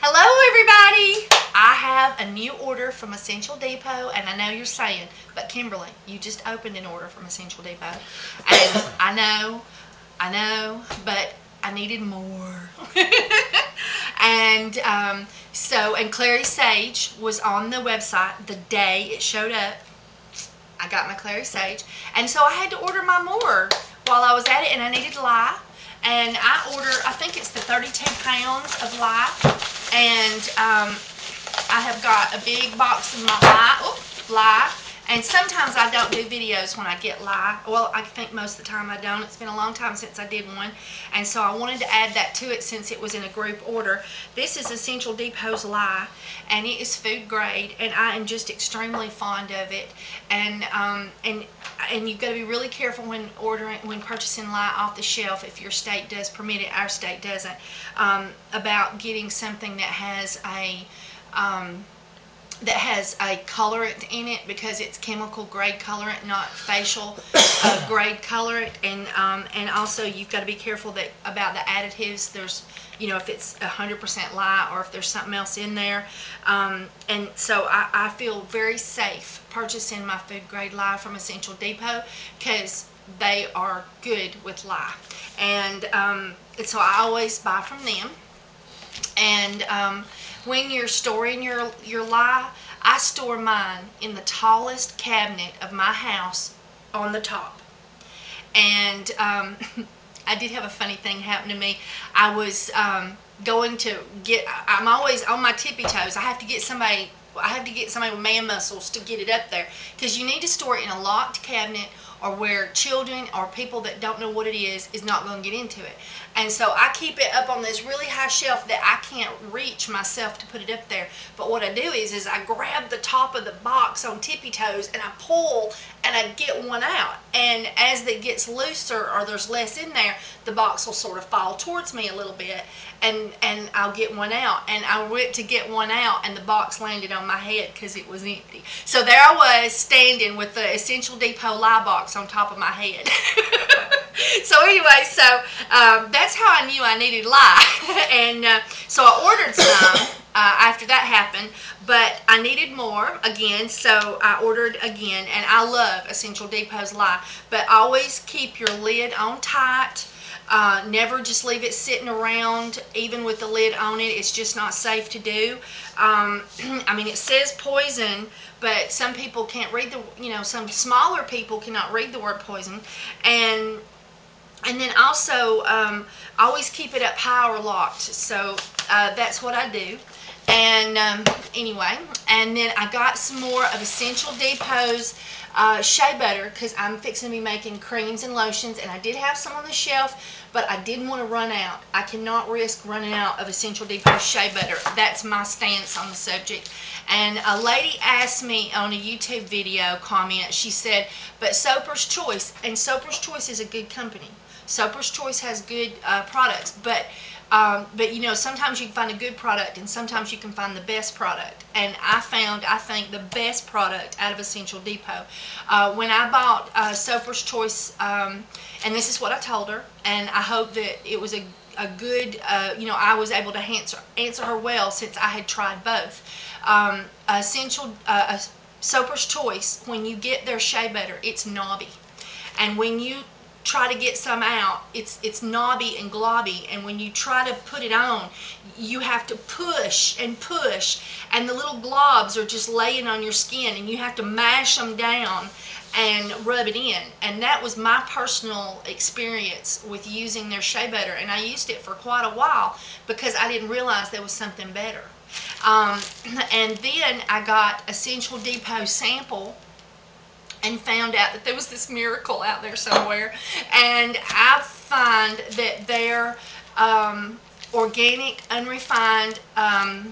Hello everybody! I have a new order from Essential Depot, and I know you're saying, but Kimberly, you just opened an order from Essential Depot. And I know, but I needed more. And and Clary Sage was on the website the day it showed up. I got my Clary Sage, and so I had to order my more while I was at it, and I needed lye. And I ordered, I think it's the 32 pounds of lye. And I have got a big box of my lye. And sometimes I don't do videos when I get lye. Well, I think most of the time I don't. It's been a long time since I did one. And so I wanted to add that to it since it was in a group order. This is Essential Depot's lye, and it is food grade, and I am just extremely fond of it. And you've got to be really careful when purchasing lye off the shelf, if your state does permit it. Our state doesn't, about getting something that has a colorant in it, because it's chemical grade colorant, not facial grade colorant. And also you've got to be careful about the additives. There's, if it's 100% lye or if there's something else in there. And so I feel very safe purchasing my food grade lye from Essential Depot, because they are good with lye. And so I always buy from them. And when you're storing your lye, I store mine in the tallest cabinet of my house on the top. And I did have a funny thing happen to me. I was going to get, I'm always on my tippy toes. I have to get somebody with man muscles to get it up there, because you need to store it in a locked cabinet, or where children or people that don't know what it is not going to get into it. And so I keep it up on this really high shelf that I can't reach myself to put it up there. But what I do is I grab the top of the box on tippy toes, and I pull, and I get one out. And as it gets looser, or there's less in there, the box will sort of fall towards me a little bit, and I'll get one out. And I went to get one out, and the box landed on my head because it was empty. So there I was, standing with the Essential Depot lye box on top of my head. So anyway, that's how I knew I needed lye. And so I ordered some after that happened, but I needed more again, so I ordered again. And I love Essential Depot's lye, but always keep your lid on tight. Never just leave it sitting around, even with the lid on it. It's just not safe to do. I mean, it says poison, but some people can't read some smaller people cannot read the word poison. And then also, always keep it up power locked. So that's what I do. And anyway, and then I got some more of Essential Depot's shea butter, because I'm fixing to be making creams and lotions, and I did have some on the shelf, but I didn't want to run out. I cannot risk running out of Essential Depot's shea butter. That's my stance on the subject. And a lady asked me on a YouTube video comment, she said, but Soaper's Choice, and Soaper's Choice is a good company. Soaper's Choice has good products, but sometimes you can find a good product, and sometimes you can find the best product. And I think the best product out of Essential Depot. When I bought Soaper's Choice, and this is what I told her, and I hope that it was a good, I was able to answer her well, since I had tried both. Soaper's Choice, when you get their shea butter, it's knobby. And when you try to get some out, it's knobby and globby, and when you try to put it on, you have to push and push, and the little globs are just laying on your skin, and you have to mash them down and rub it in. And that was my personal experience with using their shea butter, and I used it for quite a while because I didn't realize there was something better. And then I got Essential Depot sample, and found out that there was this miracle out there somewhere. And I find that their organic, unrefined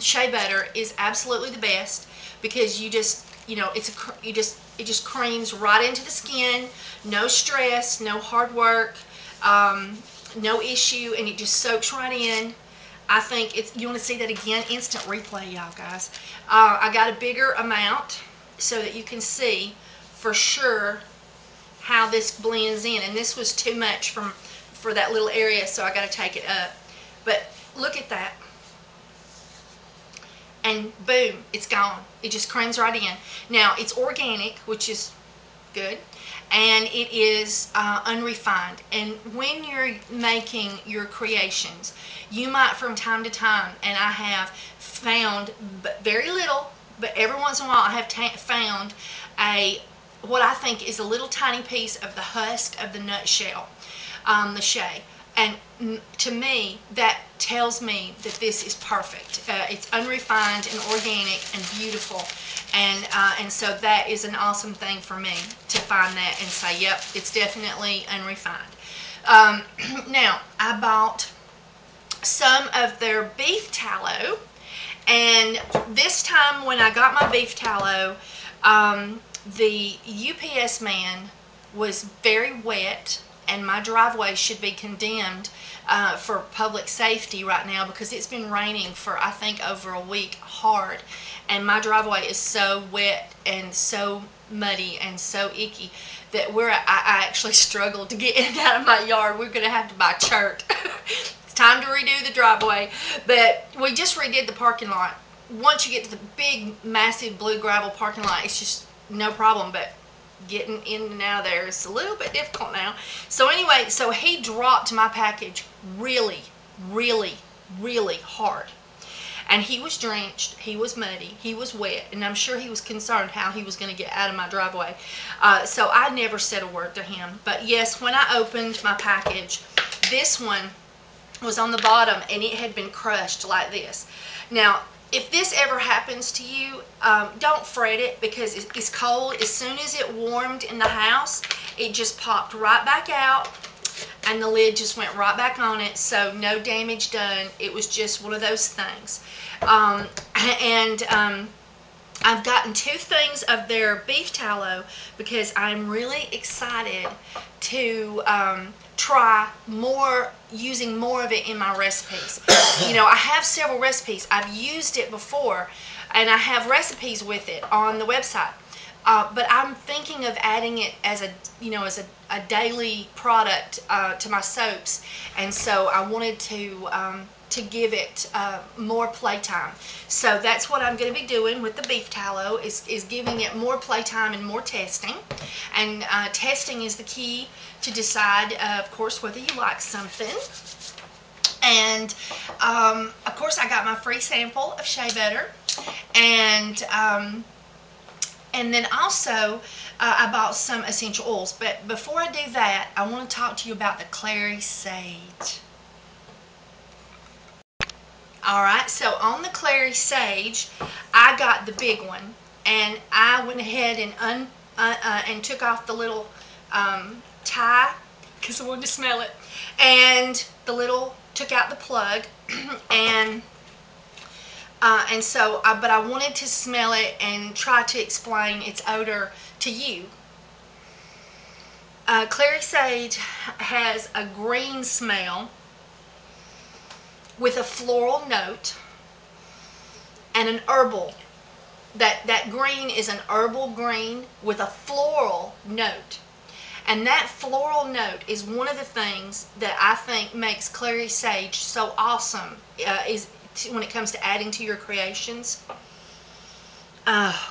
shea butter is absolutely the best, because you just, it just creams right into the skin, no stress, no hard work, no issue, and it just soaks right in. I think you want to see that again, instant replay, y'all guys. I got a bigger amount so that you can see for sure how this blends in, and this was too much for that little area, so I got to take it up. But look at that. and boom, it's gone. It just creams right in. Now, it's organic, which is good, and it is unrefined. And when you're making your creations, you might from time to time, and I have found very little, but every once in a while I have found what I think is a little tiny piece of the husk of the nutshell, the shea. And to me, that tells me that this is perfect. It's unrefined and organic and beautiful. And so that is an awesome thing for me to find that and say, yep, it's definitely unrefined. Now, I bought some of their beef tallow. And this time when I got my beef tallow, the UPS man was very wet, and my driveway should be condemned for public safety right now because it's been raining for, I think, over a week hard. And my driveway is so wet and so muddy and so icky that I actually struggled to get in and out of my yard. We're going to have to buy chert. It's time to redo the driveway. But we just redid the parking lot. Once you get to the big, massive blue gravel parking lot, it's just no problem. But getting in and out of there is a little bit difficult now. So anyway, so he dropped my package really, really, really hard. And he was drenched, he was muddy, he was wet, and I'm sure he was concerned how he was going to get out of my driveway. So I never said a word to him. But yes, when I opened my package, this one was on the bottom and it had been crushed like this. Now, if this ever happens to you, don't fret it because it's cold. As soon as it warmed in the house, it just popped right back out and the lid just went right back on it, so no damage done. It was just one of those things. I've gotten 2 things of their beef tallow because I'm really excited to try using more of it in my recipes. You know, I have several recipes. I've used it before, and I have recipes with it on the website. But I'm thinking of adding it as a daily product to my soaps, and so I wanted to give it more playtime. So that's what I'm going to be doing with the beef tallow is giving it more playtime and more testing. And testing is the key to decide, of course, whether you like something. And of course, I got my free sample of shea butter, and then also, I bought some essential oils. But before I do that, I want to talk to you about the Clary Sage. Alright, so on the Clary Sage, I got the big one. And I went ahead and took off the little tie, because I wanted to smell it. And took out the plug. But I wanted to smell it and try to explain its odor to you. Clary Sage has a green smell with a floral note and an herbal. That green is an herbal green with a floral note. And that floral note is one of the things that I think makes Clary Sage so awesome, when it comes to adding to your creations.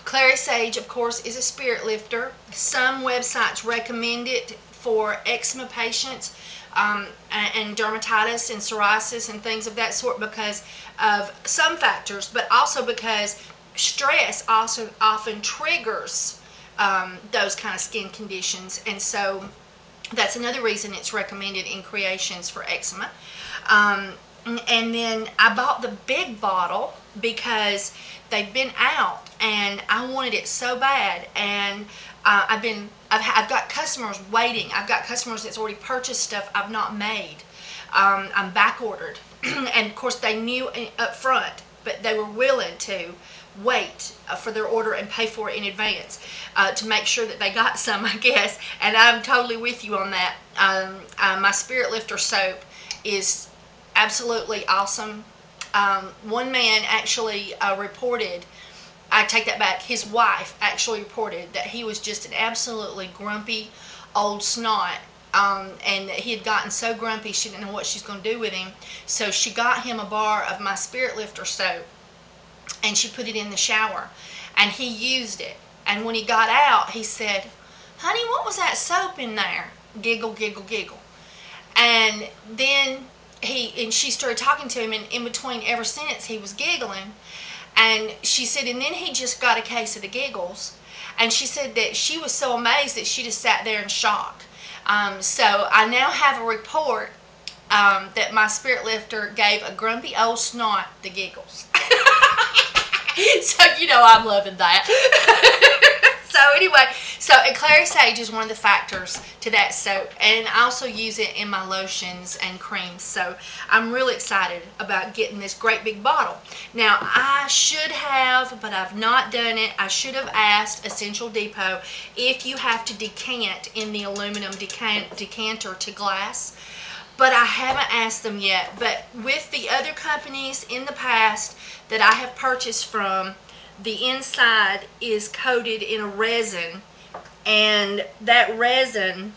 Clary Sage, of course, is a spirit lifter. Some websites recommend it for eczema patients and dermatitis and psoriasis and things of that sort because of some factors, but also because stress also often triggers those kind of skin conditions. And so that's another reason it's recommended in creations for eczema. And then I bought the big bottle because they've been out and I wanted it so bad. And I've got customers waiting. I've got customers that's already purchased stuff I've not made. I'm back ordered. And of course they knew up front, but they were willing to wait for their order and pay for it in advance to make sure that they got some, I guess. And I'm totally with you on that. My Spirit Lifter soap is absolutely awesome. One man actually reported, I take that back, his wife actually reported that he was just an absolutely grumpy old snot, and he had gotten so grumpy she didn't know what she's going to do with him. So she got him a bar of my Spirit Lifter soap, and she put it in the shower, and he used it. And when he got out, he said, "Honey, what was that soap in there?" Giggle, giggle, giggle. And then she started talking to him, and in between, ever since, he was giggling. And she said, and then he just got a case of the giggles. And she said that she was so amazed that she just sat there in shock. So I now have a report that my spirit lifter gave a grumpy old snot the giggles. So, you know, I'm loving that. So anyway, and Clary Sage is one of the factors to that soap, and I also use it in my lotions and creams. So I'm really excited about getting this great big bottle. Now, I should have, but I've not done it, I should have asked Essential Depot if you have to decant in the aluminum decanter to glass, but I haven't asked them yet. But with the other companies in the past that I have purchased from, the inside is coated in a resin, and that resin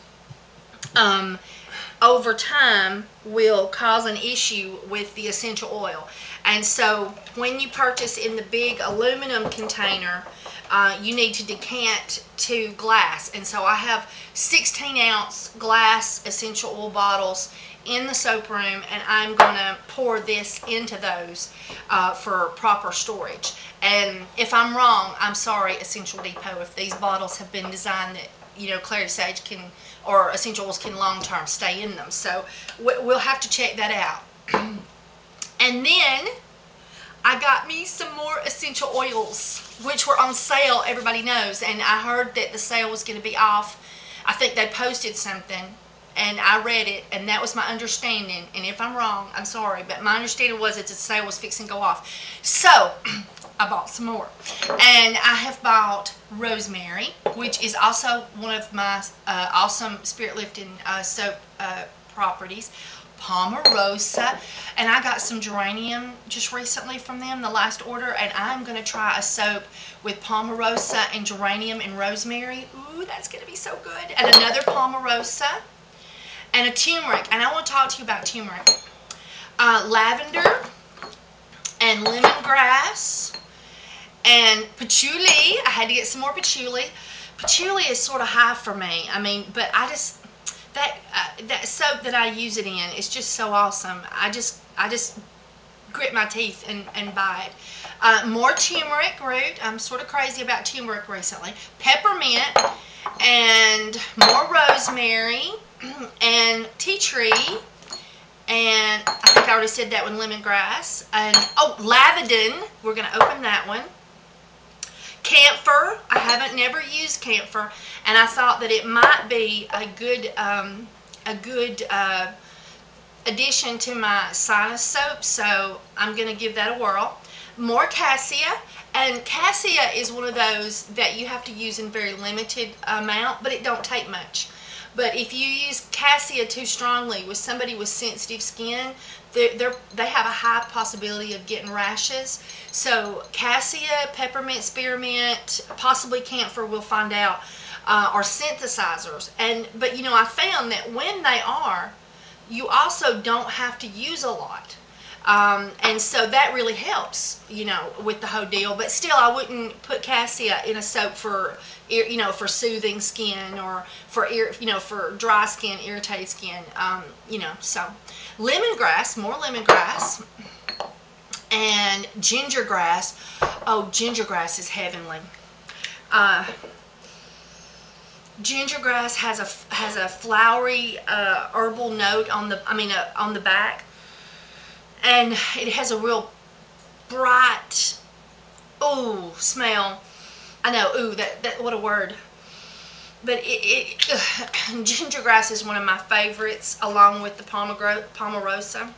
over time will cause an issue with the essential oil. And so when you purchase in the big aluminum container, you need to decant to glass. And so I have 16-ounce glass essential oil bottles in the soap room, and I'm going to pour this into those for proper storage. And if I'm wrong, I'm sorry, Essential Depot, if these bottles have been designed that, you know, Clary Sage can, or essential oils can long-term stay in them. So we'll have to check that out. And then I got me some more essential oils, which were on sale, everybody knows, and I heard that the sale was going to be off. I think they posted something, and I read it, and that was my understanding. And if I'm wrong, I'm sorry, but my understanding was that the sale was fixing to go off. So I bought some more, and I have bought Rosemary, which is also one of my awesome spirit lifting soap properties. Palmarosa, and I got some geranium just recently from them, the last order, and I'm going to try a soap with Palmarosa and geranium and rosemary. Ooh, that's going to be so good. And another Palmarosa and a turmeric, and I want to talk to you about turmeric. Lavender and lemongrass and patchouli. I had to get some more patchouli. Patchouli is sort of high for me. I mean, but I just, that soap that I use it in is just so awesome. I just grit my teeth and buy it. More turmeric root. I'm sort of crazy about turmeric recently. Peppermint and more rosemary and tea tree. And I think I already said that one, lemongrass. And oh, lavender. We're going to open that one. Kampfer. I never used Kampfer, and I thought that it might be a good addition to my sinus soap, so I'm going to give that a whirl. More Cassia, and Cassia is one of those that you have to use in very limited amount, but it don't take much. But if you use Cassia too strongly with somebody with sensitive skin, they have a high possibility of getting rashes. So Cassia, peppermint, spearmint, possibly Kampfer, we'll find out, are synthesizers. But you know, I found that when they are, you also don't have to use a lot. And so that really helps, you know, with the whole deal. But still, I wouldn't put Cassia in a soap for, you know, for soothing skin or for, you know, for dry skin, irritated skin, you know. So lemongrass, more lemongrass, and gingergrass. Oh, gingergrass is heavenly. Gingergrass has a flowery herbal note on the back. And it has a real bright, ooh, smell. I know, ooh, that what a word. But gingergrass is one of my favorites, along with the Palmarosa.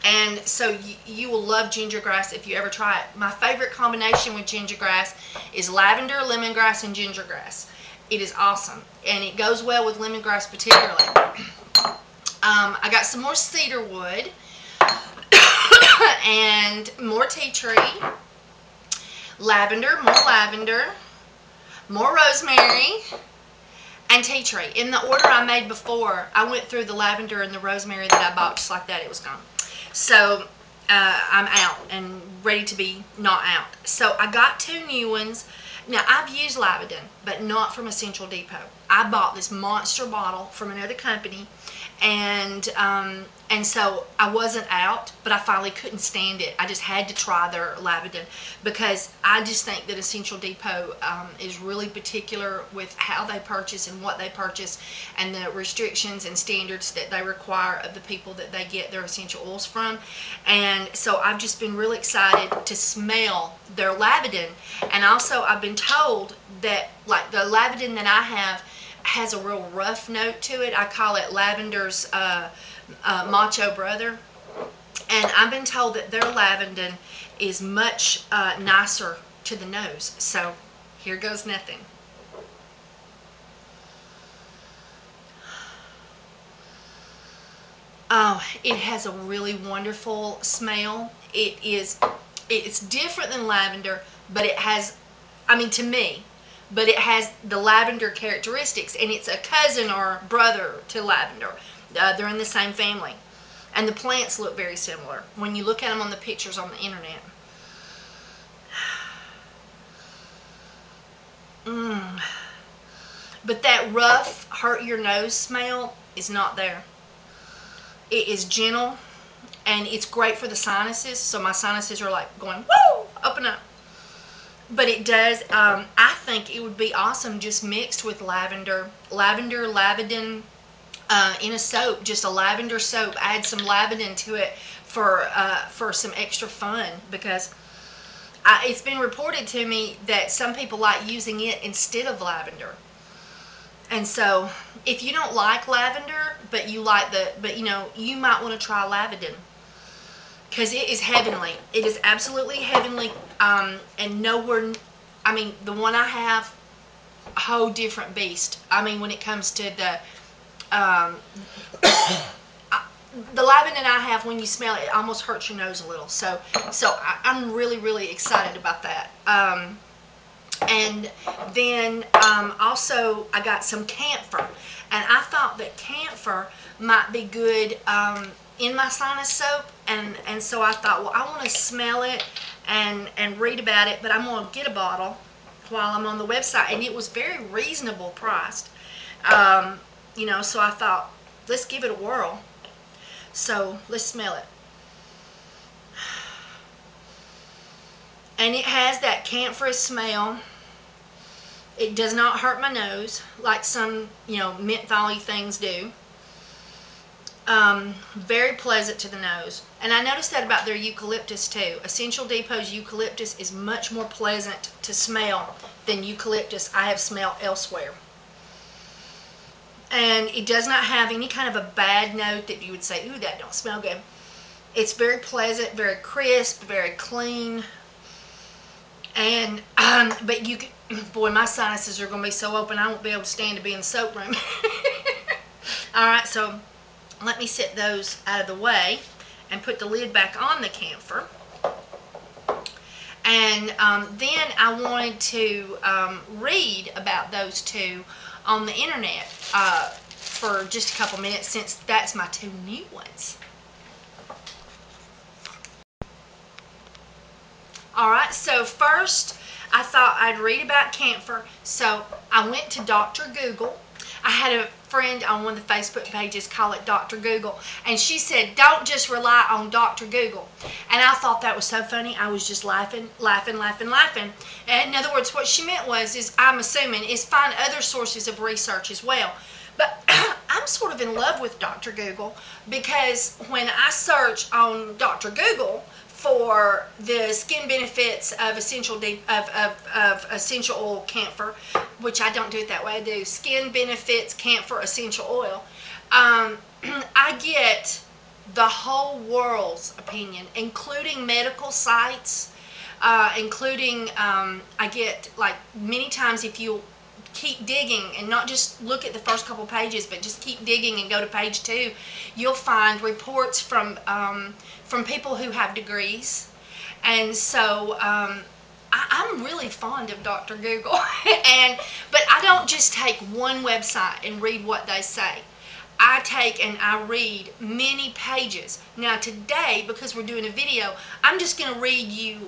And so you will love gingergrass if you ever try it. My favorite combination with gingergrass is lavender, lemongrass, and gingergrass. It is awesome, and it goes well with lemongrass particularly. I got some more cedar wood. And more tea tree, lavender, more rosemary, and tea tree. In the order I made before, I went through the lavender and the rosemary that I bought just like that. It was gone. So I'm out and ready to be not out. So I got 2 new ones. Now, I've used Lavandin, but not from Essential Depot. I bought this monster bottle from another company, and so I wasn't out, but I finally couldn't stand it. I just had to try their Lavandin, because I just think that Essential Depot is really particular with how they purchase and what they purchase, and the restrictions and standards that they require of the people that they get their essential oils from. And so I've just been really excited to smell their Lavandin. And also, I've been told that, like, the Lavandin that I have has a real rough note to it. I call it Lavender's macho brother. And I've been told that their Lavandin is much nicer to the nose. So here goes nothing. Oh, it has a really wonderful smell. It's different than lavender, but it has, I mean, to me, but it has the lavender characteristics, and it's a cousin or brother to lavender. They're in the same family, and the plants look very similar when you look at them on the pictures on the internet. But that rough, hurt your nose smell is not there. It is gentle, and it's great for the sinuses. So my sinuses are like going, woo, open up. But it does, I think it would be awesome just mixed with lavender, Lavandin in a soap, just a lavender soap. Add some Lavandin to it for some extra fun, because it's been reported to me that some people like using it instead of lavender. And so, if you don't like lavender, but you like you might want to try Lavandin, because it is heavenly. It is absolutely heavenly, and nowhere, I mean, the one I have, a whole different beast. I mean, when it comes to the Lavandin I have, when you smell it, it almost hurts your nose a little. So I'm really, really excited about that. And then also I got some Kampfer, and I thought that Kampfer might be good in my sinus soap, and so I thought, well, I want to smell it and read about it, but I'm going to get a bottle while I'm on the website, and it was very reasonable priced, you know, so I thought, let's give it a whirl. So let's smell it. And it has that camphorous smell. It does not hurt my nose like some, mentholy things do. Very pleasant to the nose. And I noticed that about their eucalyptus too. Essential Depot's eucalyptus is much more pleasant to smell than eucalyptus I have smelled elsewhere. And it does not have any kind of a bad note that you would say, ooh, that don't smell good. It's very pleasant, very crisp, very clean. And, but you can, boy, my sinuses are going to be so open, I won't be able to stand to be in the soap room. Alright, so let me set those out of the way and put the lid back on the Kampfer. And then I wanted to read about those two on the internet for just a couple minutes, since that's my 2 new ones. Alright, so first I thought I'd read about Kampfer, so I went to Dr. Google. I had a friend on one of the Facebook pages call it Dr. Google, and she said, don't just rely on Dr. Google. And I thought that was so funny. I was just laughing. And in other words, what she meant was, I'm assuming, is find other sources of research as well. But I'm sort of in love with Dr. Google, because when I search on Dr. Google for the skin benefits of essential oil Kampfer, which I don't do it that way. I do skin benefits Kampfer essential oil. I get the whole world's opinion, including medical sites, including I get, like, many times, if you keep digging and not just look at the first couple pages, but just keep digging and go to page 2, you'll find reports from people who have degrees. And so I'm really fond of Dr. Google. But I don't just take one website and read what they say. I take and I read many pages. Now today, because we're doing a video, I'm just going to read you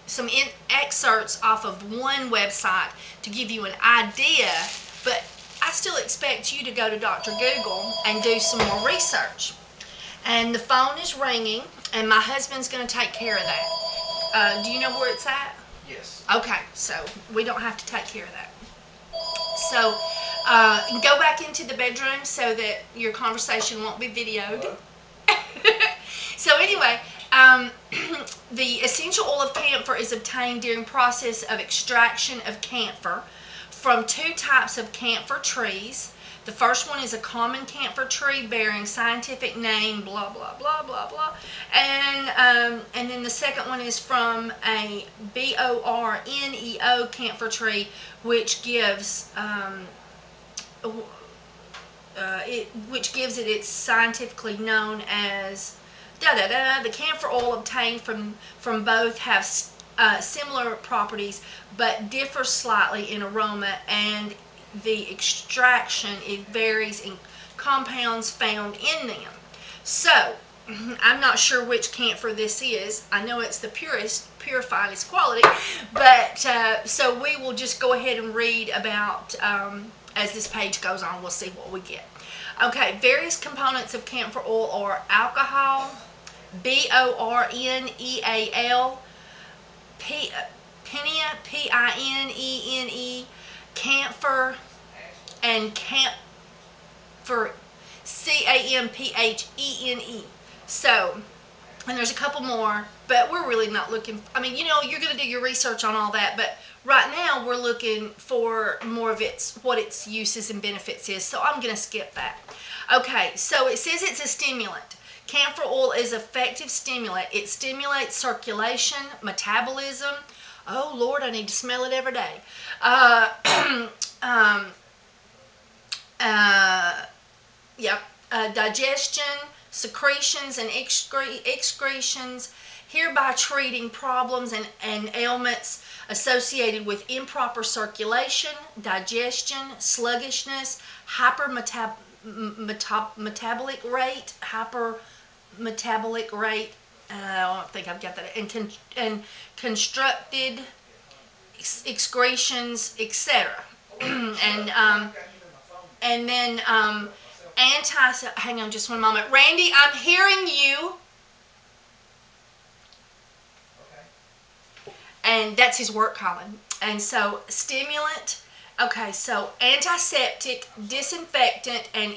some excerpts off of one website to give you an idea, but I still expect you to go to Dr. Google and do some more research. And the phone is ringing, and my husband's going to take care of that. Do you know where it's at? Yes. Okay, so we don't have to take care of that. So go back into the bedroom so that your conversation won't be videoed. So anyway, the essential oil of camphor is obtained during process of extraction of camphor from two types of camphor trees. The first one is a common camphor tree bearing scientific name blah blah blah blah blah, and then the second one is from a borneo camphor tree, which gives it its scientifically known as da da da. The camphor oil obtained from both have similar properties but differ slightly in aroma, and the extraction, it varies in compounds found in them. So I'm not sure which camphor this is. I know it's the finest quality, but so we will just go ahead and read about as this page goes on. We'll see what we get. Okay, various components of camphor oil are alcohol, BORNEAL, PINENE, camphor, and camphor, CAMPHENE. So, and there's a couple more, but we're really not looking, I mean, you know, you're going to do your research on all that, but right now we're looking for more of what its uses and benefits is, so I'm going to skip that. Okay, so it says it's a stimulant. Camphor oil is an effective stimulant. It stimulates circulation, metabolism. Oh Lord, I need to smell it every day. Digestion, secretions, and excretions, hereby treating problems and ailments associated with improper circulation, digestion, sluggishness, hypermetabolic rate, I don't think I've got that, and constructed excretions, etc. and then hang on just one moment. Randy, I'm hearing you. And that's his work calling. And so stimulant, okay, so antiseptic, disinfectant, and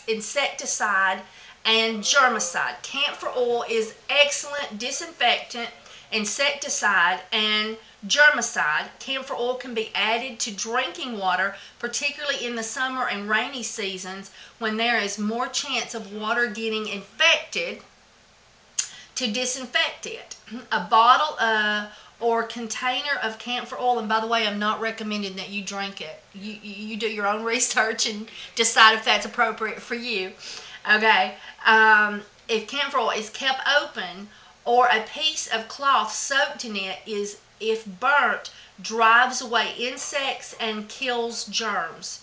insecticide and germicide. Camphor oil is excellent disinfectant, insecticide, and germicide. Camphor oil can be added to drinking water, particularly in the summer and rainy seasons when there is more chance of water getting infected, to disinfect it. A bottle or container of camphor oil, and by the way, I'm not recommending that you drink it. You do your own research and decide if that's appropriate for you. Okay, if camphor oil is kept open, or a piece of cloth soaked in it is, if burnt, drives away insects and kills germs.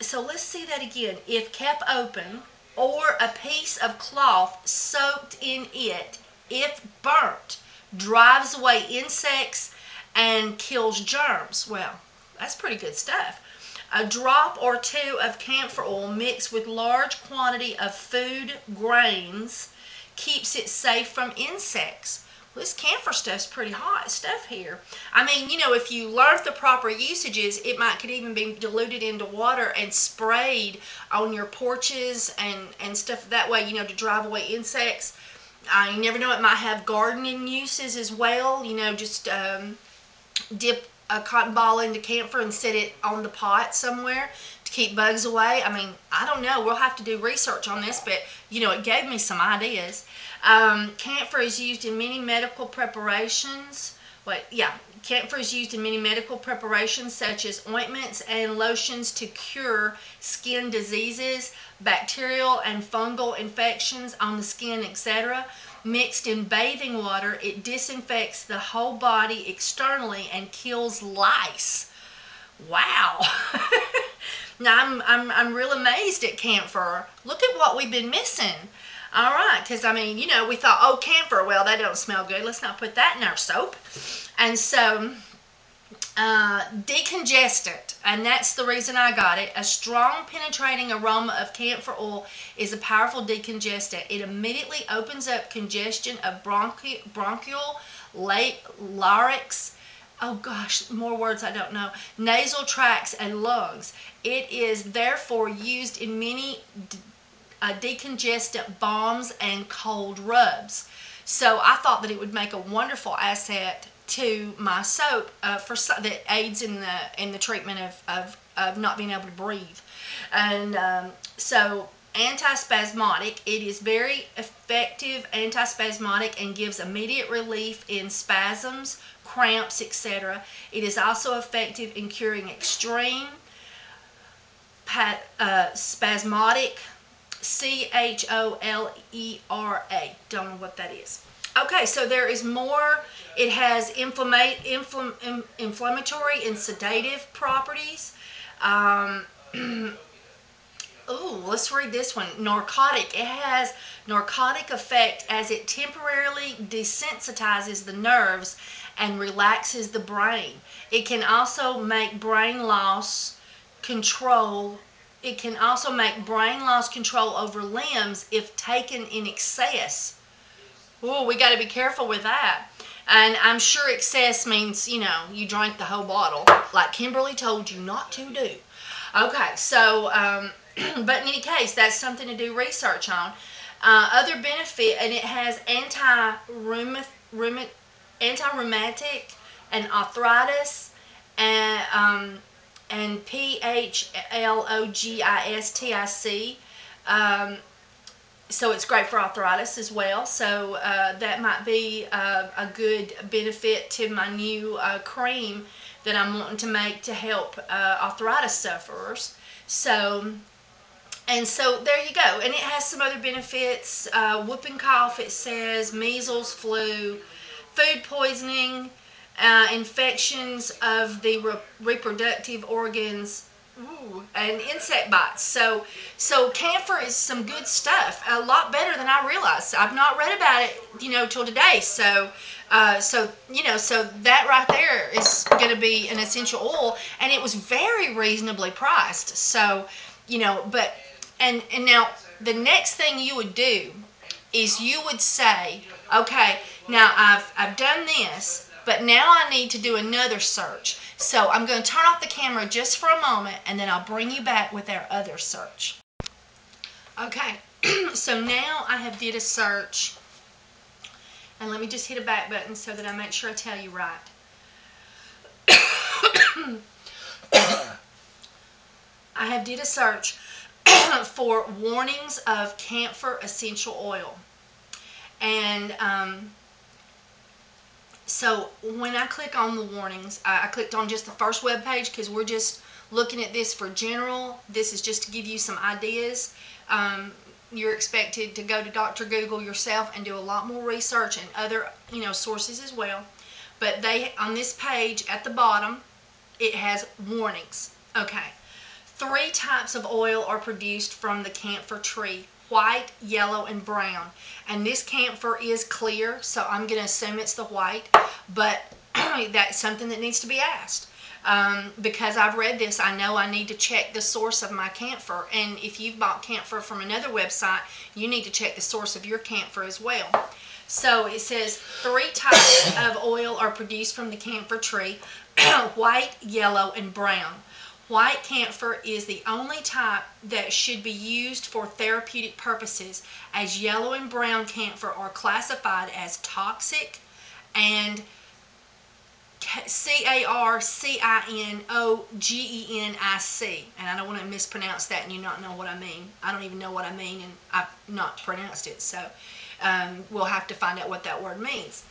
So let's see that again. If kept open, or a piece of cloth soaked in it, if burnt, drives away insects and kills germs. Well, that's pretty good stuff. A drop or two of camphor oil mixed with large quantity of food grains keeps it safe from insects. Well, this camphor stuff's pretty hot stuff here. I mean, you know, if you learn the proper usages, it could even be diluted into water and sprayed on your porches and stuff that way, you know, to drive away insects. You never know, it might have gardening uses as well. You know, just dip a cotton ball into camphor and set it on the pot somewhere to keep bugs away. I mean, I don't know. We'll have to do research on this, but, you know, it gave me some ideas. Camphor is used in many medical preparations. Camphor is used in many medical preparations such as ointments and lotions to cure skin diseases, bacterial and fungal infections on the skin, etc. Mixed in bathing water, it disinfects the whole body externally and kills lice. Wow. Now, I'm real amazed at Kampfer. Look at what we've been missing. All right, because, I mean, you know, we thought, oh, Kampfer, well, that don't smell good. Let's not put that in our soap. And so, decongestant, and that's the reason I got it. A strong penetrating aroma of camphor oil is a powerful decongestant. It immediately opens up congestion of bronchial, larynx, oh gosh, more words I don't know, nasal tracts and lungs. It is therefore used in many decongestant balms and cold rubs. So I thought that it would make a wonderful asset to my soap that aids in the treatment of not being able to breathe. And so antispasmodic, it is very effective antispasmodic and gives immediate relief in spasms, cramps, etc. It is also effective in curing extreme spasmodic CHOLERA. Don't know what that is. Okay, so there is more. It has inflammatory and sedative properties. Ooh, let's read this one. Narcotic. It has narcotic effect as it temporarily desensitizes the nerves and relaxes the brain. It can also make brain loss control. It can also make brain loss control over limbs if taken in excess. Ooh, we got to be careful with that. And I'm sure excess means, you know, you drank the whole bottle, like Kimberly told you not to do. Okay, so, but in any case, that's something to do research on. Other benefit, and it has anti-rheumatic and arthritis, and PHLOGISTIC. So it's great for arthritis as well. So that might be a good benefit to my new cream that I'm wanting to make to help arthritis sufferers. So, and so there you go. And it has some other benefits. Whooping cough, it says, measles, flu, food poisoning, infections of the reproductive organs, ooh, and insect bites. So camphor is some good stuff, a lot better than I realized. I've not read about it, you know, till today. So you know, so that right there is going to be an essential oil, and it was very reasonably priced. So, you know, but and now the next thing you would do is you would say, okay, now I've done this, but now I need to do another search. So I'm going to turn off the camera just for a moment, and then I'll bring you back with our other search. Okay, so now I have did a search, and let me just hit a back button so that I make sure I tell you right. I have did a search for warnings of camphor essential oil. And so when I click on the warnings, I clicked on just the first web page because we're just looking at this for general. This is just to give you some ideas. You're expected to go to Dr. Google yourself and do a lot more research and other, you know, sources as well. But they, on this page at the bottom, it has warnings. Okay. 3 types of oil are produced from the camphor tree: white, yellow, and brown. And this camphor is clear, so I'm going to assume it's the white, but that's something that needs to be asked. Because I've read this, I know I need to check the source of my camphor. And if you've bought camphor from another website, you need to check the source of your camphor as well. So it says 3 types of oil are produced from the camphor tree: white, yellow, and brown. White camphor is the only type that should be used for therapeutic purposes, as yellow and brown camphor are classified as toxic and CARCINOGENIC. And I don't want to mispronounce that and you not know what I mean. I don't even know what I mean, and I've not pronounced it. So we'll have to find out what that word means.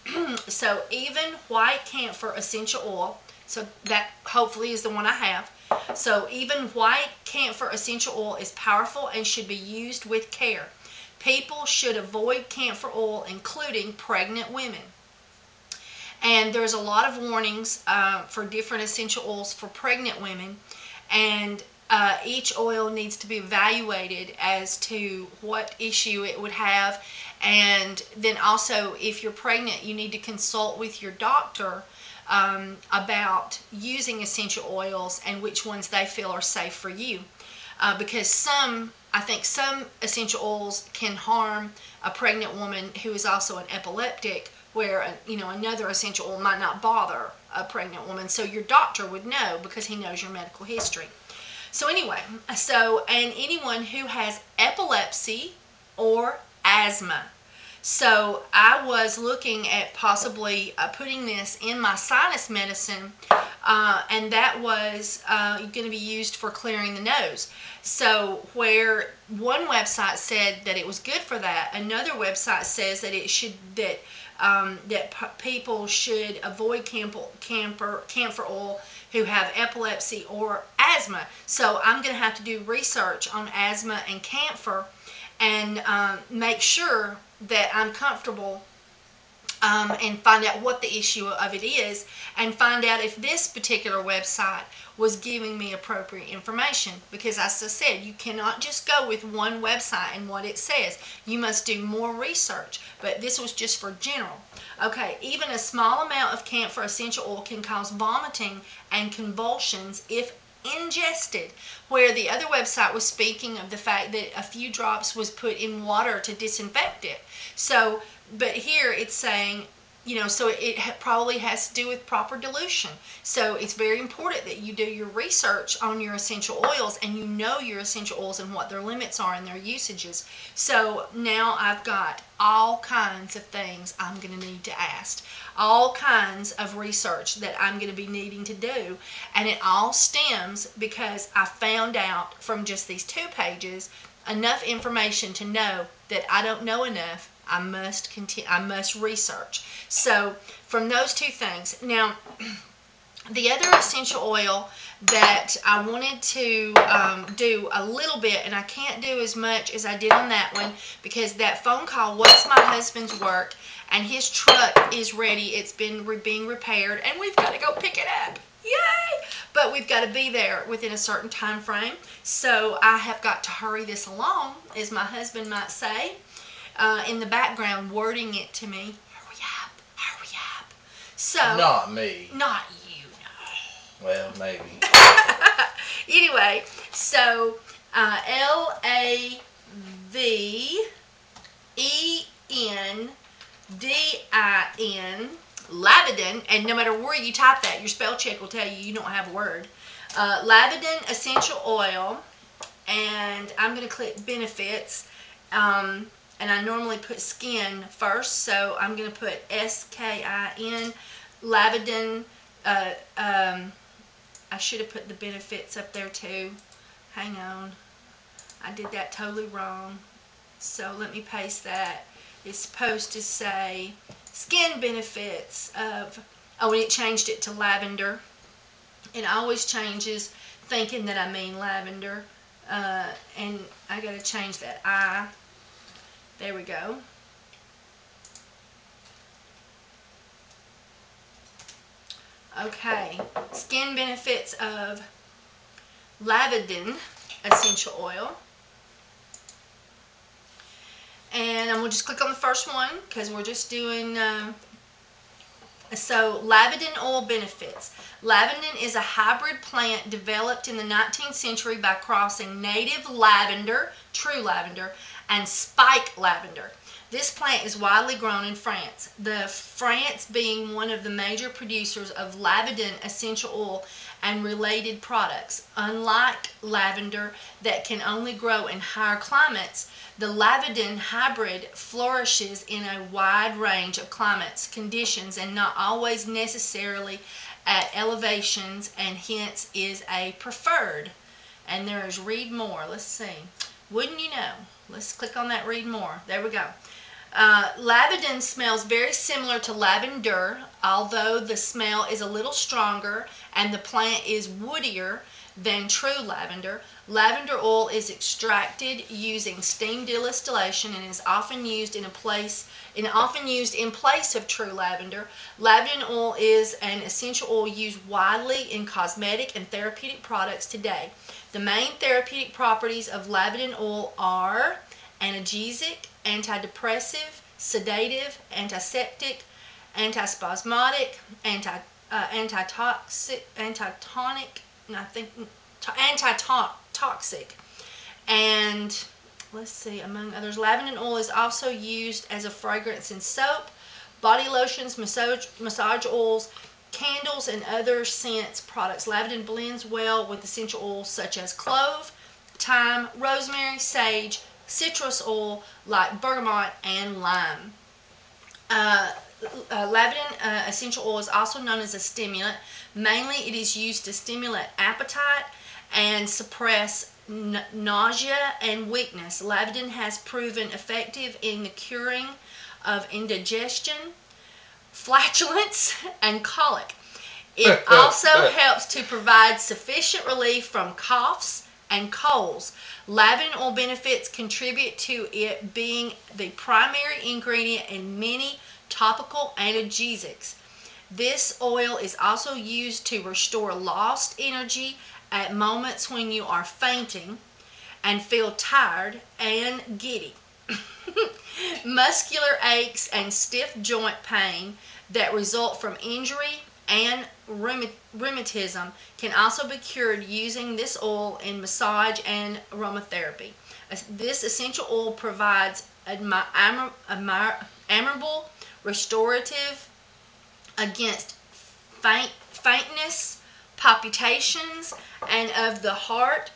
So even white camphor essential oil, so that hopefully is the one I have. So even white camphor essential oil is powerful and should be used with care. People should avoid camphor oil, including pregnant women. And there's a lot of warnings for different essential oils for pregnant women. And each oil needs to be evaluated as to what issue it would have. And then also, if you're pregnant, you need to consult with your doctor about using essential oils and which ones they feel are safe for you. Because I think some essential oils can harm a pregnant woman who is also an epileptic, where another essential oil might not bother a pregnant woman. So your doctor would know because he knows your medical history. So anyway, and anyone who has epilepsy or asthma. So I was looking at possibly putting this in my sinus medicine, and that was going to be used for clearing the nose. So where one website said that it was good for that, another website says that people should avoid Kampfer oil who have epilepsy or asthma. So I'm going to have to do research on asthma and Kampfer and make sure that I'm comfortable and find out what the issue of it is, and find out if this particular website was giving me appropriate information. Because as I said, you cannot just go with one website and what it says. You must do more research. But this was just for general. Okay, even a small amount of Kampfer essential oil can cause vomiting and convulsions if ingested, where the other website was speaking of the fact that a few drops was put in water to disinfect it. So, but here it's saying, so it probably has to do with proper dilution. So it's very important that you do your research on your essential oils, and you know your essential oils and what their limits are and their usages. So now I've got all kinds of things I'm going to need to ask, all kinds of research that I'm going to be needing to do, and it all stems because I found out from just these 2 pages enough information to know that I don't know enough. I must research. So from those 2 things. Now, the other essential oil that I wanted to do a little bit, and I can't do as much as I did on that one because that phone call was my husband's work, and his truck is ready. It's been being repaired, and we've got to go pick it up. Yay! But we've got to be there within a certain time frame. So I have got to hurry this along, as my husband might say, in the background, wording it to me. Hurry up, hurry up. So not me. Not you, no. Well, maybe. Anyway, so Lavendin, Lavendin, and no matter where you type that, your spell check will tell you don't have a word. Lavendin essential oil, and I'm going to click benefits, and I normally put skin first, so I'm going to put SKIN, Lavendin. I should have put the benefits up there too. Hang on, I did that totally wrong. So let me paste that. It's supposed to say skin benefits of, and it changed it to lavender. It always changes thinking that I mean lavender. And I got to change that I. There we go. Okay, skin benefits of Lavendin essential oil. And I'm going to just click on the first one because we're just doing, so Lavendin oil benefits. Lavendin is a hybrid plant developed in the 19th century by crossing native lavender, true lavender, and spike lavender. This plant is widely grown in France, France being one of the major producers of Lavendin essential oil and related products. Unlike lavender that can only grow in higher climates, the Lavendin hybrid flourishes in a wide range of climates, conditions, and not always necessarily at elevations, and hence is a preferred. And there is read more. Let's see. Wouldn't you know? Let's click on that read more. There we go. Lavendin smells very similar to lavender, although the smell is a little stronger and the plant is woodier than true lavender. Lavender oil is extracted using steam distillation and is often used in place of true lavender. Lavender oil is an essential oil used widely in cosmetic and therapeutic products today. The main therapeutic properties of lavender oil are analgesic, antidepressive, sedative, antiseptic, antispasmodic, antitoxic, and let's see, among others. Lavender oil is also used as a fragrance in soap, body lotions, massage oils, candles, and other scents products. Lavender blends well with essential oils such as clove, thyme, rosemary, sage, citrus oil like bergamot and lime. Lavender essential oil is also known as a stimulant. Mainly it is used to stimulate appetite and suppress nausea and weakness. Lavender has proven effective in the curing of indigestion, flatulence, and colic. It also helps to provide sufficient relief from coughs and colds. Lavender oil benefits contribute to it being the primary ingredient in many topical analgesics. This oil is also used to restore lost energy at moments when you are fainting and feel tired and giddy. Muscular aches and stiff joint pain that result from injury and rheumatism can also be cured using this oil in massage and aromatherapy. This essential oil provides admirable restorative against faintness, palpitations of the heart,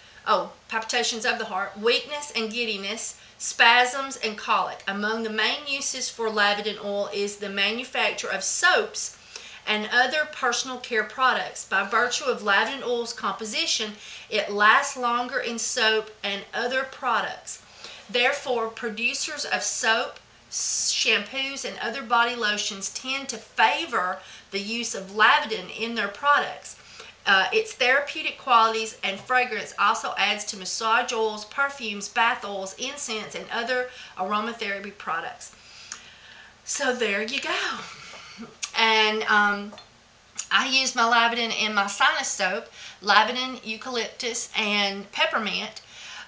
weakness and giddiness, spasms, and colic. Among the main uses for lavender oil is the manufacture of soaps and other personal care products. By virtue of lavender oil's composition, it lasts longer in soap and other products. Therefore, producers of soap, shampoos, and other body lotions tend to favor the use of lavender in their products. Its therapeutic qualities and fragrance also adds to massage oils, perfumes, bath oils, incense, and other aromatherapy products. So there you go. And I use my lavender in my sinus soap, lavender, eucalyptus, and peppermint.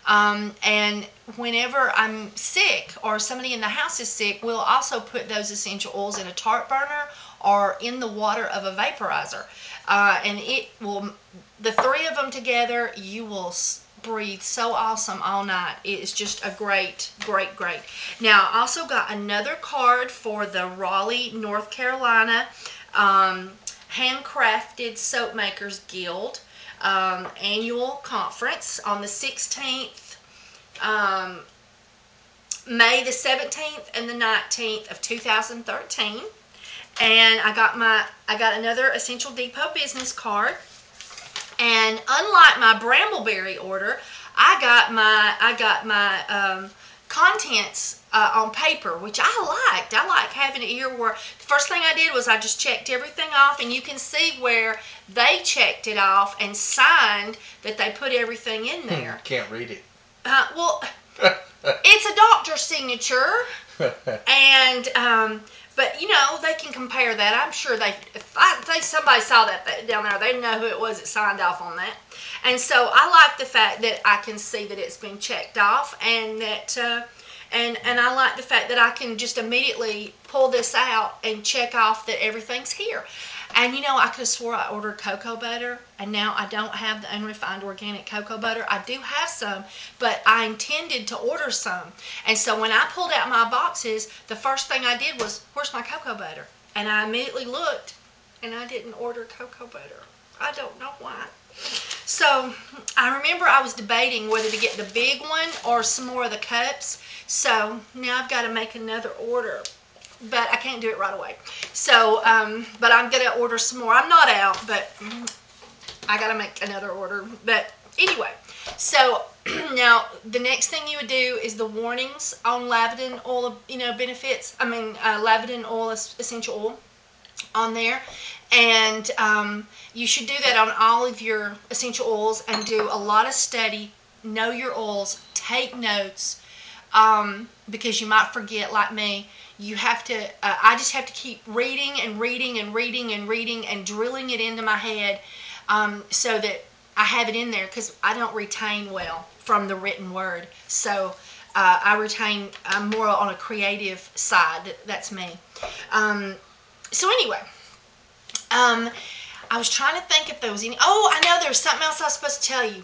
And whenever I'm sick or somebody in the house is sick, we'll also put those essential oils in a tart burner or in the water of a vaporizer. And it will, the three of them together, you will breathe so awesome all night. It is just a great. Now, I also got another card for the Raleigh, North Carolina Handcrafted Soap Makers Guild annual conference on the 16th, May the 17th and the 19th of 2013. And I got another Essential Depot business card. And unlike my Brambleberry order, I got my contents on paper, which I liked. I like having it here where the first thing I did was I just checked everything off, and you can see where they checked it off and signed that they put everything in there. Can't read it. Well, it's a doctor's signature, and but you know, they can compare that. I'm sure if somebody saw that down there, they know who it was that signed off on that. And so I like the fact that I can see that it's been checked off, and that and I like the fact that I can just immediately pull this out and check off that everything's here. And you know, I could have swore I ordered cocoa butter, and now I don't have the unrefined organic cocoa butter. I do have some, but I intended to order some. And so when I pulled out my boxes, the first thing I did was, where's my cocoa butter? And I immediately looked, and I didn't order cocoa butter. I don't know why. So I remember I was debating whether to get the big one or some more of the cups. So now I've got to make another order, but I can't do it right away. So, but I'm going to order some more. I'm not out, but I got to make another order. But anyway, so now the next thing you would do is the warnings on lavender oil, benefits. Lavender oil, essential oil on there. And you should do that on all of your essential oils and do a lot of study. Know your oils. Take notes. Because you might forget, like me. You have to, I just have to keep reading and reading and reading and reading and drilling it into my head so that I have it in there, because I don't retain well from the written word. So I'm more on a creative side. That's me. So anyway, I was trying to think if there was any. Oh, I know there was something else I was supposed to tell you.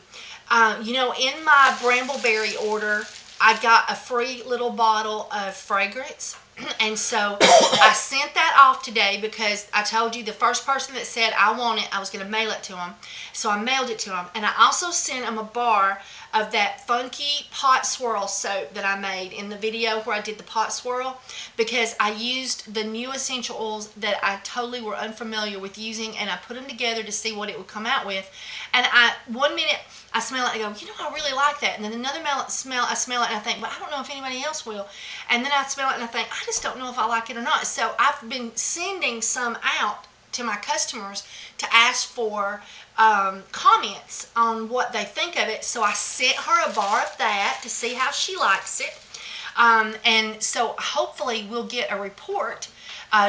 You know, in my Brambleberry order, I got a free little bottle of fragrance. And so I sent that off today because I told you the first person that said I want it, I was going to mail it to them. So I mailed it to them. And I also sent them a bar of that funky pot swirl soap that I made in the video where I did the pot swirl, because I used the new essential oils that I totally were unfamiliar with using, and I put them together to see what it would come out with. And one minute I smell it and I go, you know, I really like that. And then another smell, I smell it and I think, well, I don't know if anybody else will. And then I smell it and I think, I just don't know if I like it or not. So I've been sending some out to my customers to ask for comments on what they think of it. So I sent her a bar of that to see how she likes it. And so hopefully we'll get a report.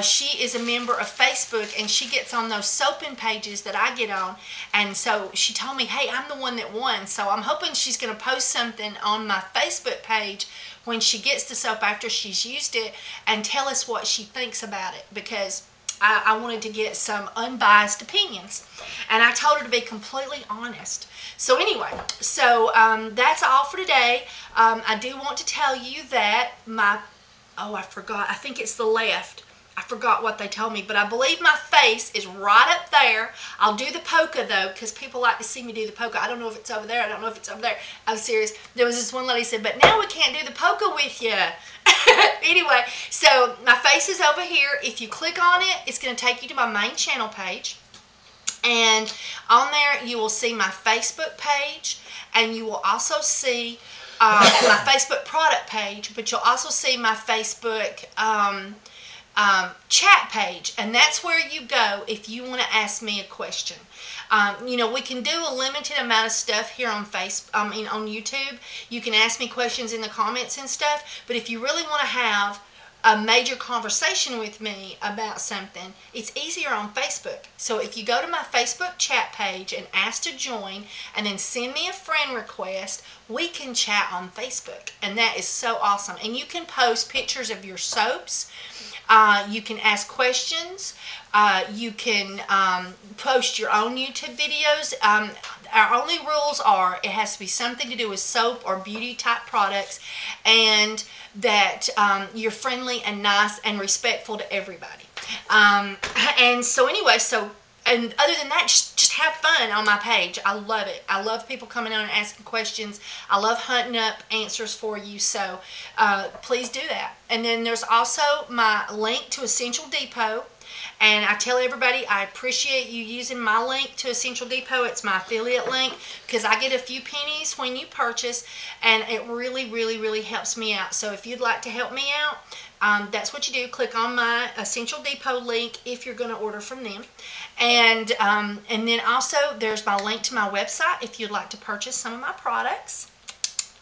She is a member of Facebook, and she gets on those soaping pages that I get on. And so she told me, hey, I'm the one that won. So I'm hoping she's going to post something on my Facebook page when she gets the soap after she's used it and tell us what she thinks about it, because I wanted to get some unbiased opinions. And I told her to be completely honest. So anyway, so that's all for today. I do want to tell you that I forgot. I think it's the left. I forgot what they told me, but I believe my face is right up there. I'll do the polka, though, because people like to see me do the polka. I don't know if it's over there. I don't know if it's over there. I'm serious. There was this one lady said, but now we can't do the polka with you. Anyway, so my face is over here. If you click on it, it's going to take you to my main channel page. And on there, you will see my Facebook page, and you will also see my Facebook product page, but you'll also see my Facebook chat page, and that's where you go if you want to ask me a question. You know, we can do a limited amount of stuff here on on YouTube. You can ask me questions in the comments and stuff, but if you really want to have a major conversation with me about something, it's easier on Facebook. So if you go to my Facebook chat page and ask to join, and then send me a friend request, we can chat on Facebook, and that is so awesome. And you can post pictures of your soaps. You can ask questions. You can post your own YouTube videos. Our only rules are it has to be something to do with soap or beauty type products, and that you're friendly and nice and respectful to everybody. And so anyway, and other than that, just have fun on my page. I love it. I love people coming on and asking questions. I love hunting up answers for you. So please do that. And then there's also my link to Essential Depot. And I tell everybody I appreciate you using my link to Essential Depot. It's my affiliate link, because I get a few pennies when you purchase, and it really, really, really helps me out. So if you'd like to help me out, that's what you do. Click on my Essential Depot link if you're going to order from them. And then also there's my link to my website if you'd like to purchase some of my products.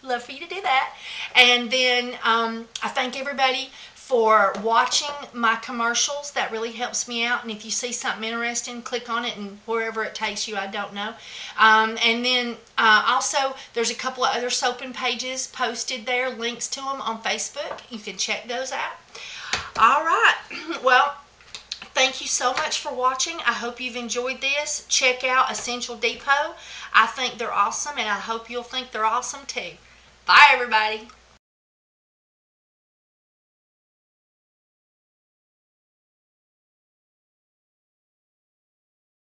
Love for you to do that. And then I thank everybody for watching my commercials. That really helps me out. And if you see something interesting, click on it, and wherever it takes you, I don't know. And then also there's a couple of other soaping pages posted there, links to them on Facebook. You can check those out. All right. Well, thank you so much for watching. I hope you've enjoyed this. Check out Essential Depot. I think they're awesome, and I hope you'll think they're awesome too. Bye, everybody.